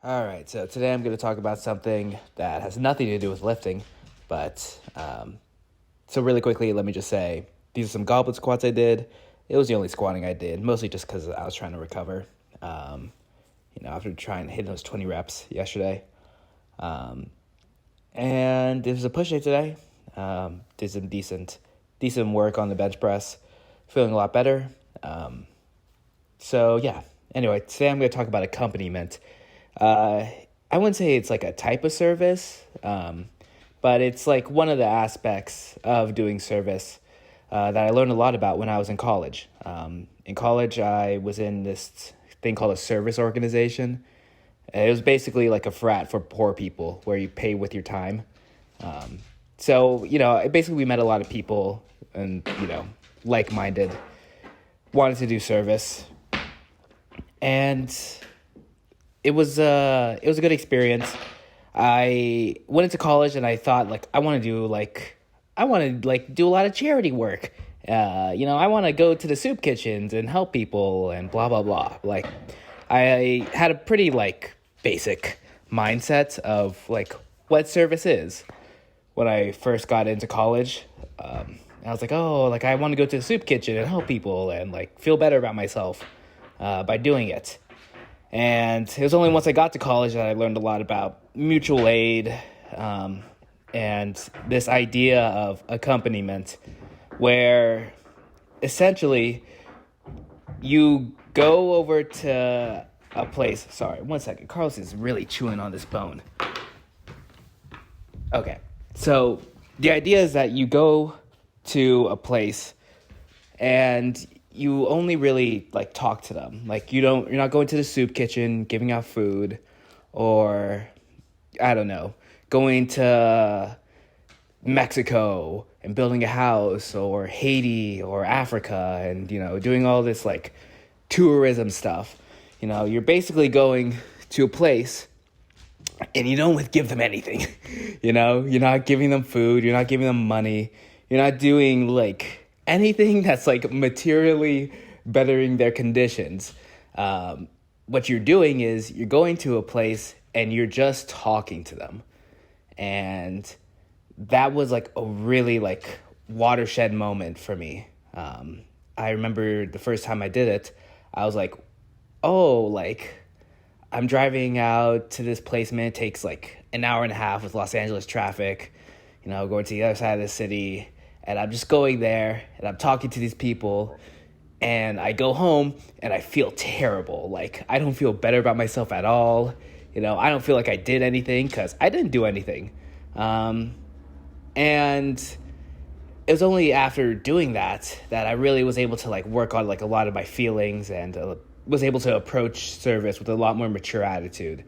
All right, so today I'm going to talk about something that has nothing to do with lifting, but so really quickly, let me just say these are some goblet squats I did. It was the only squatting I did, mostly just because I was trying to recover. After trying to hit those 20 reps yesterday, and it was a push day today. Did some decent work on the bench press, feeling a lot better. So yeah. Anyway, today I'm going to talk about accompaniment. I wouldn't say it's like a type of service, but it's like one of the aspects of doing service that I learned a lot about when I was in college. In college, I was in this thing called a service organization. It was basically like a frat for poor people where you pay with your time. Basically we met a lot of people and, like-minded, wanted to do service. And it was a good experience. I went into college and I thought I want to do a lot of charity work. I want to go to the soup kitchens and help people and blah blah blah. I had a pretty basic mindset of what service is when I first got into college. I was I want to go to the soup kitchen and help people and feel better about myself by doing it. And it was only once I got to college that I learned a lot about mutual aid and this idea of accompaniment, where essentially you go over to a place. Sorry, 1 second. Carlos is really chewing on this bone. Okay, so the idea is that you go to a place and you only really talk to them. You're not going to the soup kitchen, giving out food, or I don't know, going to Mexico and building a house, or Haiti or Africa and, doing all this tourism stuff. You're basically going to a place and you don't give them anything. You're not giving them food, you're not giving them money, you're not doing anything that's materially bettering their conditions. What you're doing is you're going to a place and you're just talking to them. And that was a really watershed moment for me. I remember the first time I did it, I was I'm driving out to this placement. It takes an hour and a half with Los Angeles traffic, going to the other side of the city. And I'm just going there and I'm talking to these people and I go home and I feel terrible. I don't feel better about myself at all. I don't feel like I did anything because I didn't do anything. And it was only after doing that I really was able to work on a lot of my feelings and was able to approach service with a lot more mature attitude.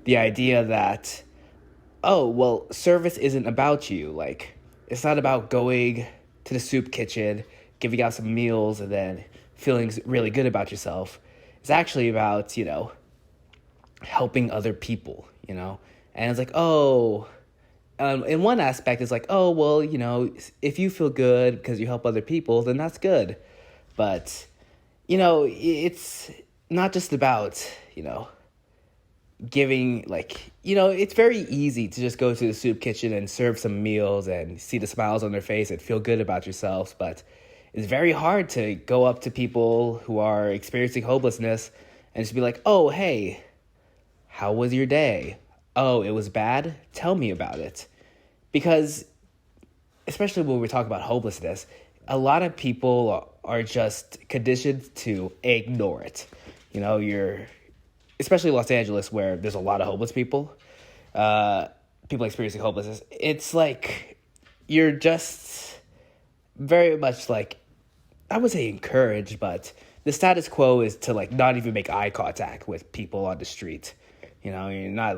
The idea that, service isn't about you. It's not about going to the soup kitchen, giving out some meals, and then feeling really good about yourself. It's actually about, helping other people, And it's in one aspect, it's if you feel good because you help other people, then that's good. But, it's not just about, giving it's very easy to just go to the soup kitchen and serve some meals and see the smiles on their face and feel good about yourselves, but it's very hard to go up to people who are experiencing hopelessness and just be hey, how was your day? Oh, it was bad? Tell me about it. Because especially when we talk about hopelessness, a lot of people are just conditioned to ignore it. Especially Los Angeles, where there's a lot of homeless people, people experiencing hopelessness. It's you're just very much I would say encouraged, but the status quo is to not even make eye contact with people on the street. You're not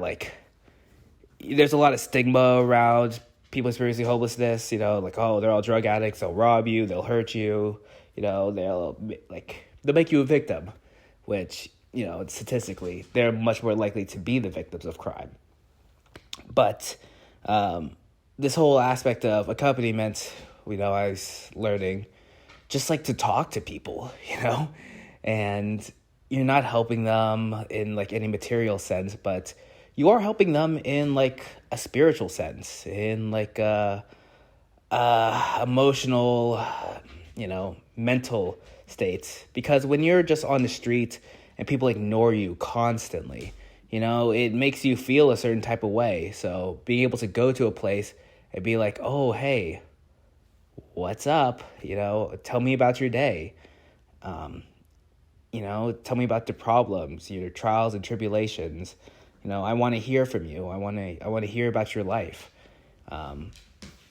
there's a lot of stigma around people experiencing homelessness. They're all drug addicts. They'll rob you. They'll hurt you. They'll make you a victim, which, statistically, they're much more likely to be the victims of crime. But this whole aspect of accompaniment, I was learning just to talk to people, and you're not helping them in like any material sense, but you are helping them in like a spiritual sense, in like a emotional, mental states. Because when you're just on the street and people ignore you constantly, it makes you feel a certain type of way. So being able to go to a place and be like, oh, hey, what's up? Tell me about your day. Tell me about the problems, your trials and tribulations. I want to hear from you. I want to hear about your life.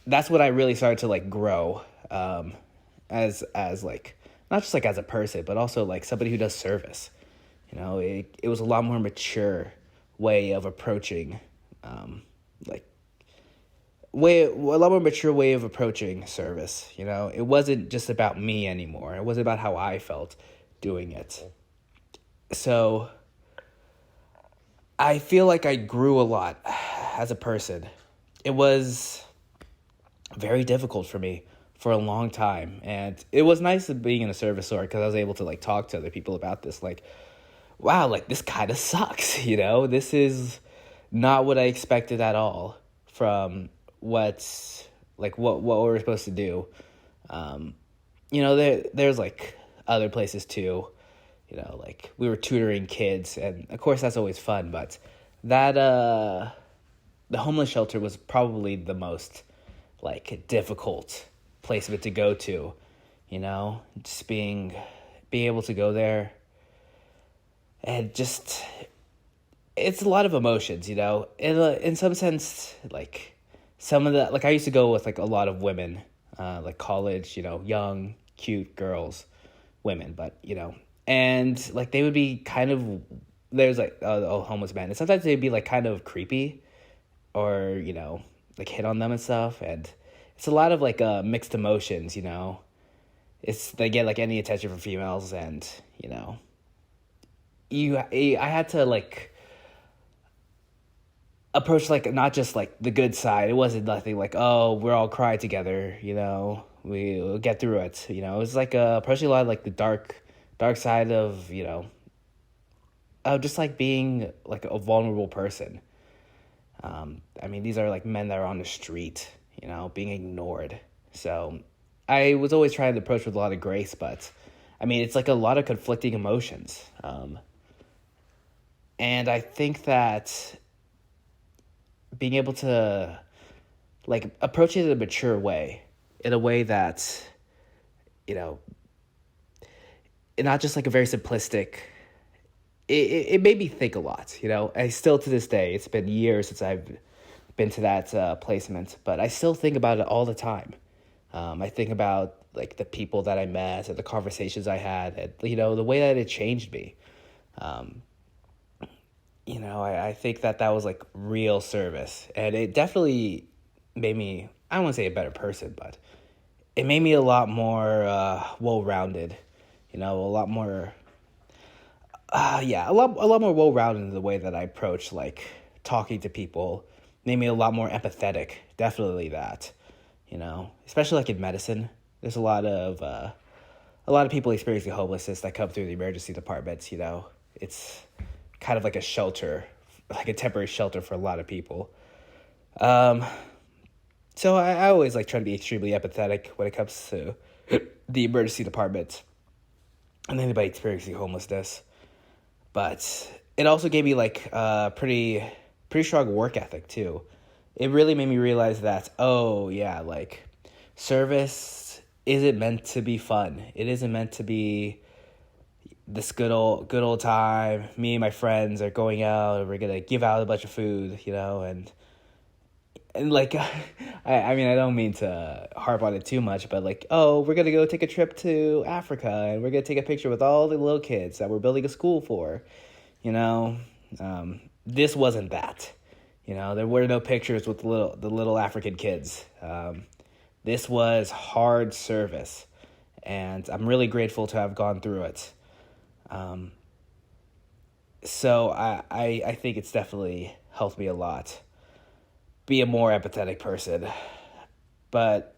That's what I really started to like grow, as like, not just like as a person, but also like somebody who does service. It was a lot more mature way of approaching, a lot more mature way of approaching service. It wasn't just about me anymore. It wasn't about how I felt doing it. So I feel like I grew a lot as a person. It was very difficult for me for a long time, and it was nice being in a service org because I was able to like talk to other people about this. Like, wow, like this kind of sucks. This is not what I expected at all from what we're supposed to do. There's like other places too. Like we were tutoring kids, and of course that's always fun, but that the homeless shelter was probably the most like difficult placement to go to. Just being able to go there, and just it's a lot of emotions. In some sense, like some of the, like I used to go with like a lot of women, like college, young cute girls, women, but and like they would be kind of, there's like homeless men, and sometimes they'd be like kind of creepy, or like hit on them and stuff, and it's a lot of like mixed emotions. They get like any attention from females, and I had to like approach like not just like the good side. It wasn't nothing like, oh, we're all cry together, we'll get through it. It was like approaching a lot of like the dark side of of just like being like a vulnerable person. These are like men that are on the street, being ignored. So I was always trying to approach with a lot of grace, but it's like a lot of conflicting emotions. And I think that being able to like approach it in a mature way, in a way that, not just like a very simplistic, it made me think a lot. I still to this day, it's been years since I've been to that placement, but I still think about it all the time. I think about like the people that I met and the conversations I had, and the way that it changed me. I think that was like real service, and it definitely made me, I don't want to say a better person, but it made me a lot more well-rounded, a lot more, a lot more well-rounded in the way that I approach like talking to people. Made me a lot more empathetic, definitely that, especially like in medicine. There's a lot of people experiencing homelessness that come through the emergency departments. It's kind of like a shelter, like a temporary shelter for a lot of people. So I always like try to be extremely empathetic when it comes to the emergency department and anybody experiencing homelessness. But it also gave me like a pretty strong work ethic too. It really made me realize that, oh yeah, like service isn't meant to be fun. It isn't meant to be this good old time. Me and my friends are going out and we're gonna give out a bunch of food, and like I don't mean to harp on it too much, but like, oh, we're gonna go take a trip to Africa and we're gonna take a picture with all the little kids that we're building a school for. This wasn't that. There were no pictures with the little African kids. This was hard service, and I'm really grateful to have gone through it. So I think it's definitely helped me a lot be a more empathetic person. But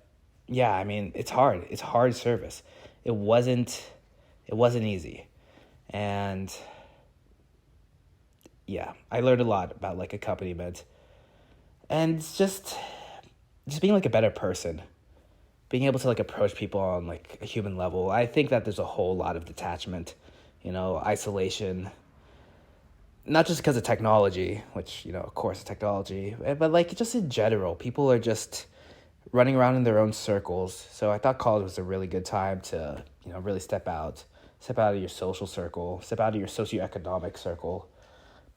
yeah, it's hard. It's hard service. It wasn't easy. And yeah, I learned a lot about like accompaniment, and just being like a better person, being able to like approach people on like a human level. I think that there's a whole lot of detachment, isolation, not just because of technology, which, of course, technology, but like just in general, people are just running around in their own circles. So I thought college was a really good time to, really step out of your social circle, step out of your socioeconomic circle,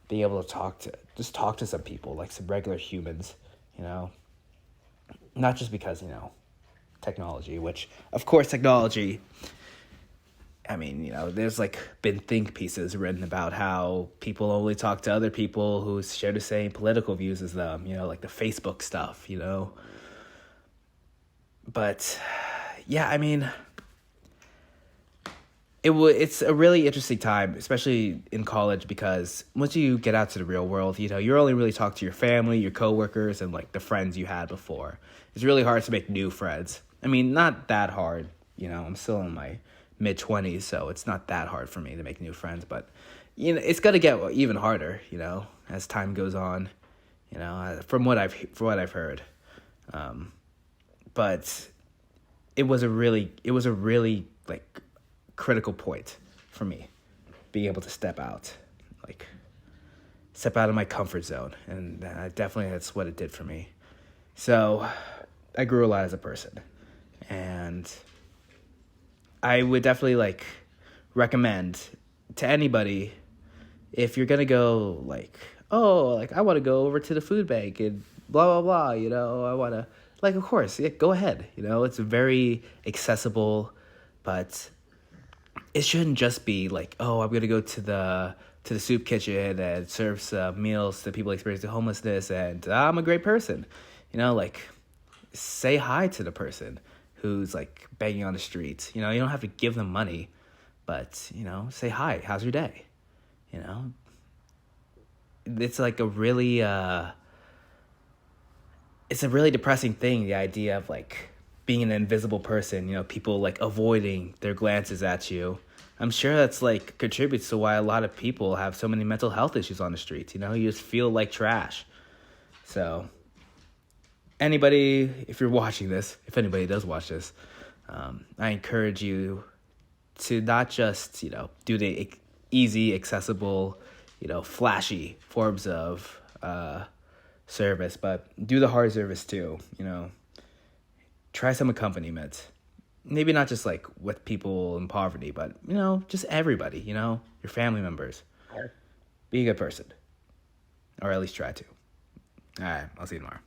be able to talk to some people, like some regular humans, not just because, technology, which, of course, technology, I mean, there's like been think pieces written about how people only talk to other people who share the same political views as them, like the Facebook stuff, But yeah, I mean, it's a really interesting time, especially in college, because once you get out to the real world, you're only really talking to your family, your coworkers, and like the friends you had before. It's really hard to make new friends. I mean, not that hard, I'm still in my mid-20s, so it's not that hard for me to make new friends, but it's going to get even harder, as time goes on, from what I've heard. But it was a really like critical point for me, being able to step out of my comfort zone, and definitely that's what it did for me. So I grew a lot as a person, and I would definitely like recommend to anybody, if you're gonna go I want to go over to the food bank and blah blah blah, I want to, of course, yeah, go ahead. It's very accessible, but it shouldn't just be like, oh, I'm gonna go to the soup kitchen and serve some meals to people experiencing homelessness, and I'm a great person. Say hi to the person who's like begging on the streets. You don't have to give them money, but say hi. How's your day? It's like it's a really depressing thing, the idea of like being an invisible person. People like avoiding their glances at you. I'm sure that's like contributes to why a lot of people have so many mental health issues on the streets. You just feel like trash. So anybody, if you're watching this, if anybody does watch this, I encourage you to not just, do the easy, accessible, flashy forms of service, but do the hard service too. Try some accompaniment. Maybe not just like with people in poverty, but, just everybody, your family members. Be a good person, or at least try to. All right, I'll see you tomorrow.